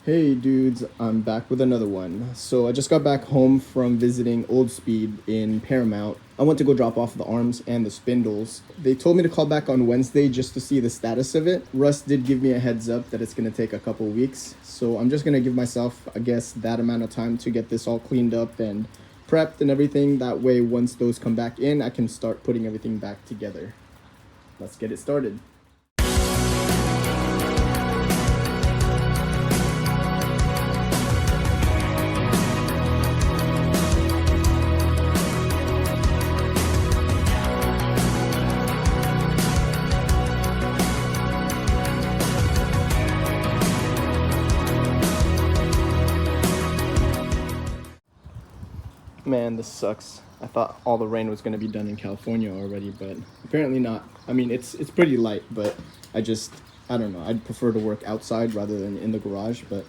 Hey dudes, I'm back with another one. So I just got back home from visiting Old Speed in Paramount. I went to go drop off the arms and the spindles. They told me to call back on Wednesday just to see the status of it. Russ did give me a heads up that it's gonna take a couple weeks. So I'm just gonna give myself, I guess, that amount of time to get this all cleaned up and prepped and everything. That way, once those come back in, I can start putting everything back together. Let's get it started. Man, this sucks. I thought all the rain was going to be done in California already, but apparently not. I mean, it's pretty light, but I don't know. I'd prefer to work outside rather than in the garage, but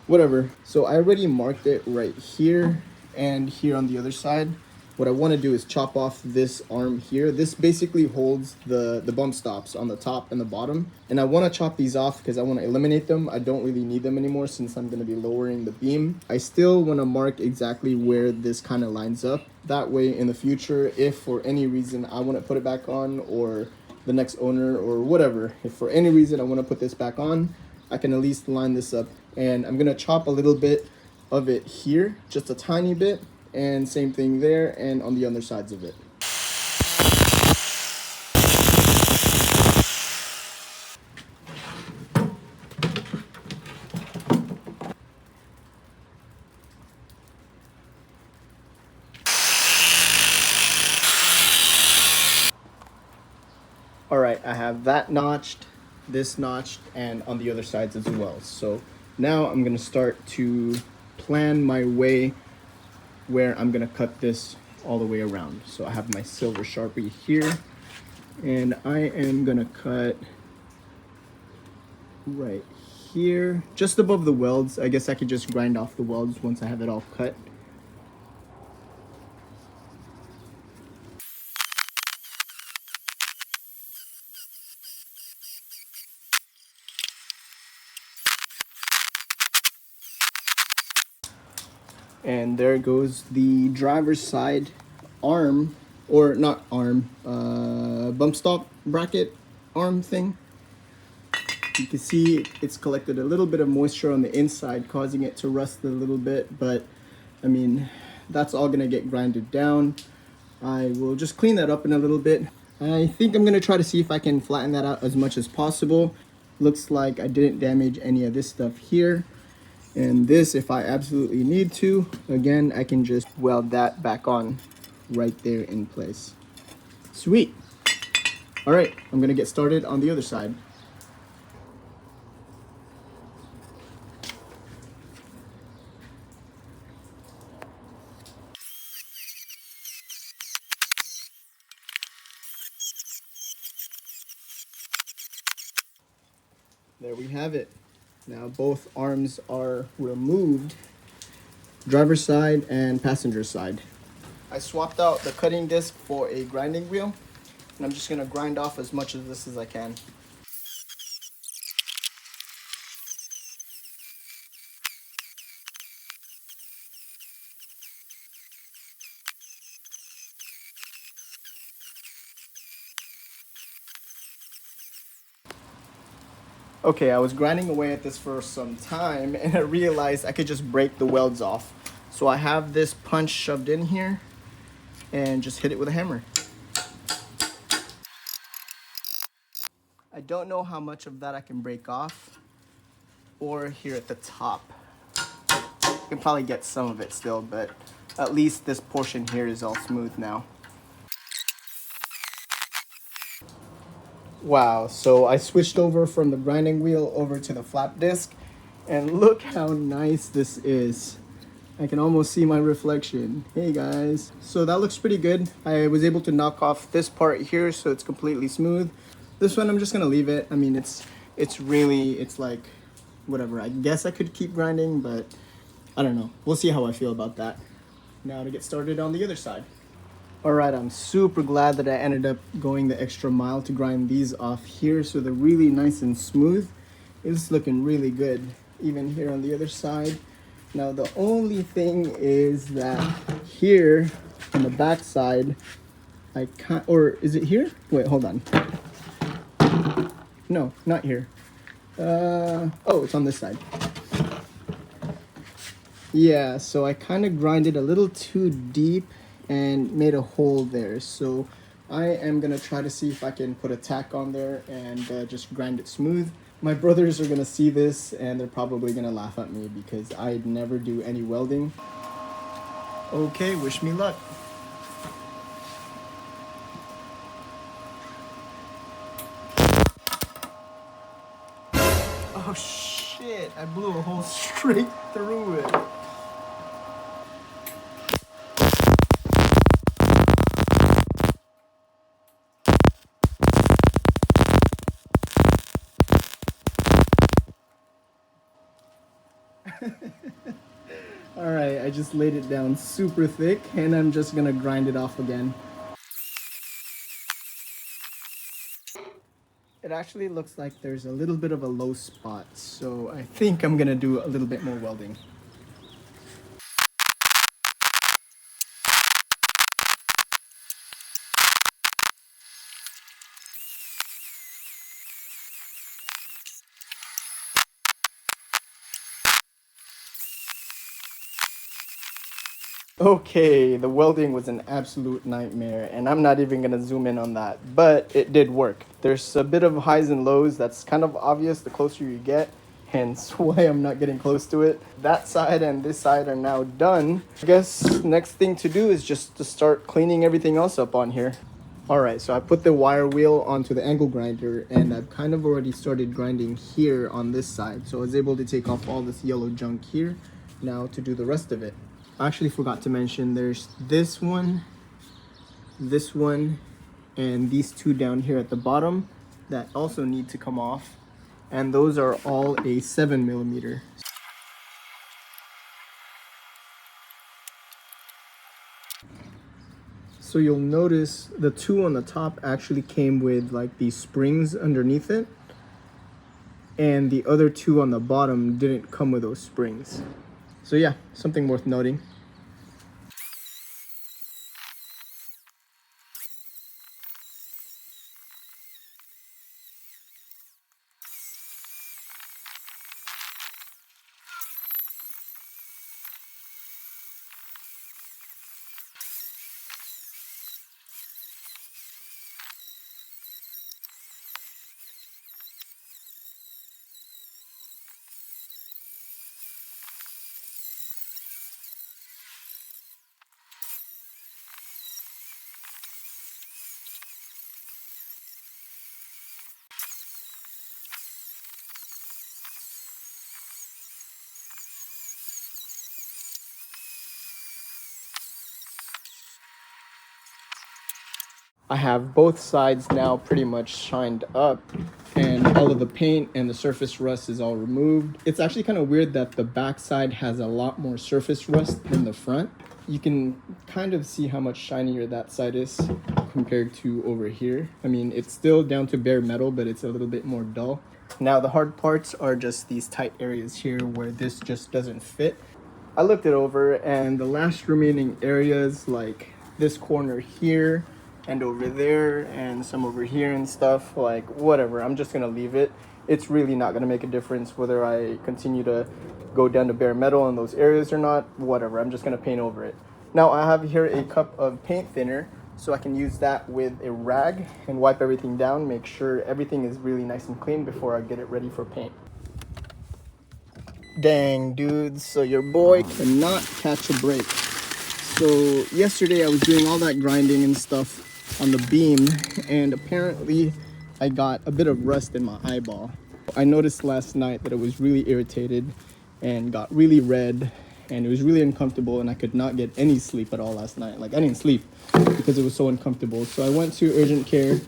whatever. So I already marked it right here and here on the other side. What I want to do is chop off this arm here. This basically holds the bump stops on the top and the bottom. And I want to chop these off because I want to eliminate them. I don't really need them anymore since I'm going to be lowering the beam. I still want to mark exactly where this kind of lines up. That way in the future, if for any reason I want to put it back on, or the next owner or whatever, if for any reason I want to put this back on, I can at least line this up. And I'm going to chop a little bit of it here, just a tiny bit. And same thing there and on the other sides of it. All right, I have that notched, this notched, and on the other sides as well. So now I'm gonna start to plan my way where I'm gonna cut this all the way around. So I have my silver Sharpie here, and I am gonna cut right here, just above the welds. I guess I could just grind off the welds once I have it all cut. And there goes the driver's side arm, or not arm, bump stop bracket arm thing. You can see it's collected a little bit of moisture on the inside, causing it to rust a little bit, but I mean, that's all gonna get grinded down. I will just clean that up in a little bit. I think I'm gonna try to see if I can flatten that out as much as possible. Looks like I didn't damage any of this stuff here. And this, if I absolutely need to, again, I can just weld that back on right there in place. Sweet. All right, I'm gonna get started on the other side. There we have it. Now both arms are removed, driver's side and passenger side. I swapped out the cutting disc for a grinding wheel, and I'm just gonna grind off as much of this as I can. Okay, I was grinding away at this for some time and I realized I could just break the welds off. So I have this punch shoved in here and just hit it with a hammer. I don't know how much of that I can break off, or here at the top. You can probably get some of it still, but at least this portion here is all smooth now. Wow, so I switched over from the grinding wheel over to the flap disc, and look how nice this is. I can almost see my reflection. Hey guys. So that looks pretty good. I was able to knock off this part here so it's completely smooth. This one I'm just gonna leave it. I mean, it's like, whatever. I guess I could keep grinding, but I don't know. We'll see how I feel about that. Now to get started on the other side. Alright, I'm super glad that I ended up going the extra mile to grind these off here so they're really nice and smooth. It's looking really good. even here on the other side. Now the only thing is that here on the back side, I can't, or is it here? Wait, hold on. No, not here. Oh, it's on this side. Yeah, so I kind of grinded a little too deep and made a hole there. So I am gonna try to see if I can put a tack on there and just grind it smooth. My brothers are gonna see this and they're probably gonna laugh at me because I never do any welding. Okay, wish me luck. Oh shit, I blew a hole straight through it. All right, I just laid it down super thick and I'm just gonna grind it off again. It actually looks like there's a little bit of a low spot, so I think I'm gonna do a little bit more welding. Okay, the welding was an absolute nightmare, and I'm not even gonna zoom in on that, but it did work. There's a bit of highs and lows that's kind of obvious the closer you get, hence why I'm not getting close to it. That side and this side are now done. I guess next thing to do is just to start cleaning everything else up on here. All right, so I put the wire wheel onto the angle grinder and I've kind of already started grinding here on this side. So I was able to take off all this yellow junk here now to do the rest of it. I actually forgot to mention there's this one, and these two down here at the bottom that also need to come off. And those are all a 7mm. So you'll notice the two on the top actually came with like these springs underneath it. And the other two on the bottom didn't come with those springs. So yeah, something worth noting. I have both sides now pretty much shined up and all of the paint and the surface rust is all removed. It's actually kind of weird that the back side has a lot more surface rust than the front. You can kind of see how much shinier that side is compared to over here. I mean, it's still down to bare metal, but it's a little bit more dull. Now the hard parts are just these tight areas here where this just doesn't fit. I looked it over and the last remaining areas like this corner here and over there and some over here and stuff, like whatever, I'm just gonna leave it. It's really not gonna make a difference whether I continue to go down to bare metal in those areas or not, whatever, I'm just gonna paint over it. Now I have here a cup of paint thinner, so I can use that with a rag and wipe everything down, make sure everything is really nice and clean before I get it ready for paint. Dang dudes, so your boy cannot catch a break. So yesterday I was doing all that grinding and stuff on the beam and apparently I got a bit of rust in my eyeball. I noticed last night that it was really irritated and got really red and it was really uncomfortable and I could not get any sleep at all last night. Like I didn't sleep because it was so uncomfortable. So I went to urgent care.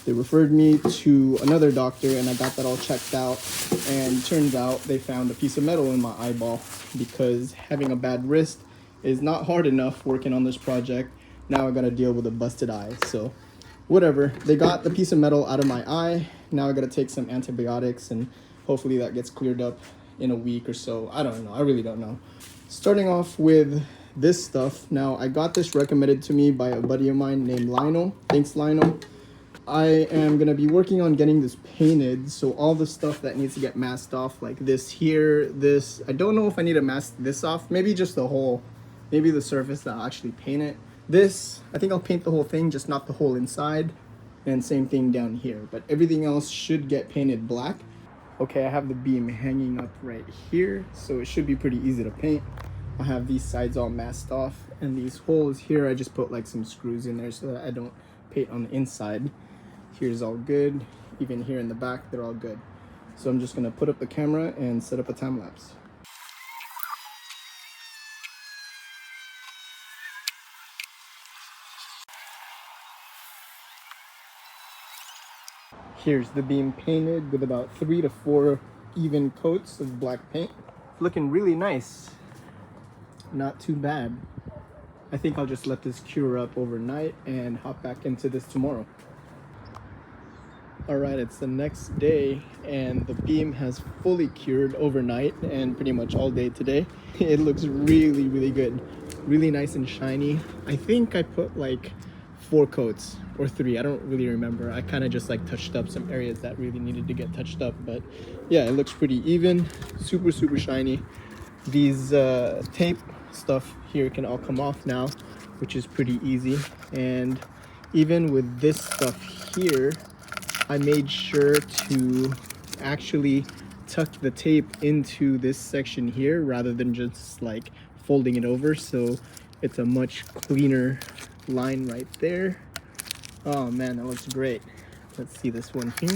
They referred me to another doctor and I got that all checked out, and turns out they found a piece of metal in my eyeball because having a bad wrist is not hard enough working on this project. Now I gotta deal with a busted eye. So whatever, they got the piece of metal out of my eye. Now I gotta take some antibiotics and hopefully that gets cleared up in a week or so. I don't know. I really don't know. Starting off with this stuff. Now, I got this recommended to me by a buddy of mine named Lionel. Thanks, Lionel. I am going to be working on getting this painted. So all the stuff that needs to get masked off, like this here, this. I don't know if I need to mask this off. Maybe just the whole, maybe the surface that I'll actually paint it. This, I think I'll paint the whole thing, just not the hole inside. And same thing down here. But everything else should get painted black. Okay, I have the beam hanging up right here, so it should be pretty easy to paint. I have these sides all masked off, and these holes here, I just put like some screws in there so that I don't paint on the inside. Here's all good. Even here in the back, they're all good. So I'm just gonna put up the camera and set up a time lapse. Here's the beam painted with about 3 to 4 even coats of black paint. Looking really nice. Not too bad. I think I'll just let this cure up overnight and hop back into this tomorrow. Alright, it's the next day and the beam has fully cured overnight and pretty much all day today. It looks really, really good. Really nice and shiny. I think I put like 4 coats or 3, I don't really remember. I kind of just like touched up some areas that really needed to get touched up, but yeah, it looks pretty even, super shiny. These tape stuff here can all come off now, which is pretty easy. And even with this stuff here, I made sure to actually tuck the tape into this section here rather than just like folding it over, so it's a much cleaner line right there. Oh man, that looks great. Let's see this one here.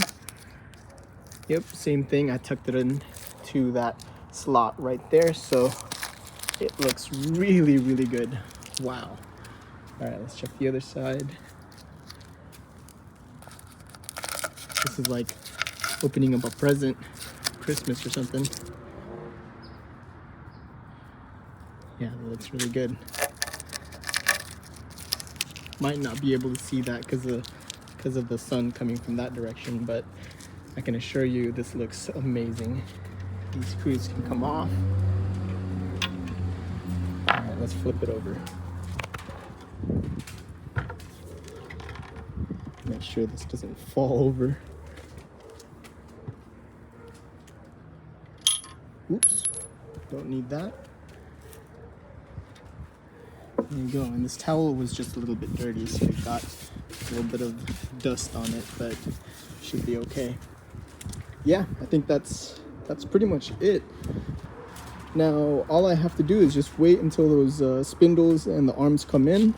Yep, same thing. I tucked it in to that slot right there, so it looks really, really good. Wow. All right, let's check the other side. This is like opening up a present, Christmas or something. Yeah, that looks really good. Might not be able to see that because of the sun coming from that direction, but I can assure you this looks amazing. These screws can come off. All right, let's flip it over. Make sure this doesn't fall over. Oops, don't need that. There you go, and this towel was just a little bit dirty, so it got a little bit of dust on it, but should be okay. Yeah, I think that's pretty much it. Now, all I have to do is just wait until those spindles and the arms come in.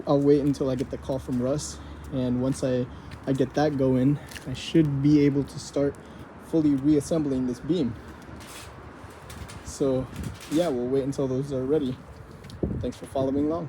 I'll wait until I get the call from Russ, and once I get that going, I should be able to start fully reassembling this beam. So yeah, we'll wait until those are ready. Thanks for following along.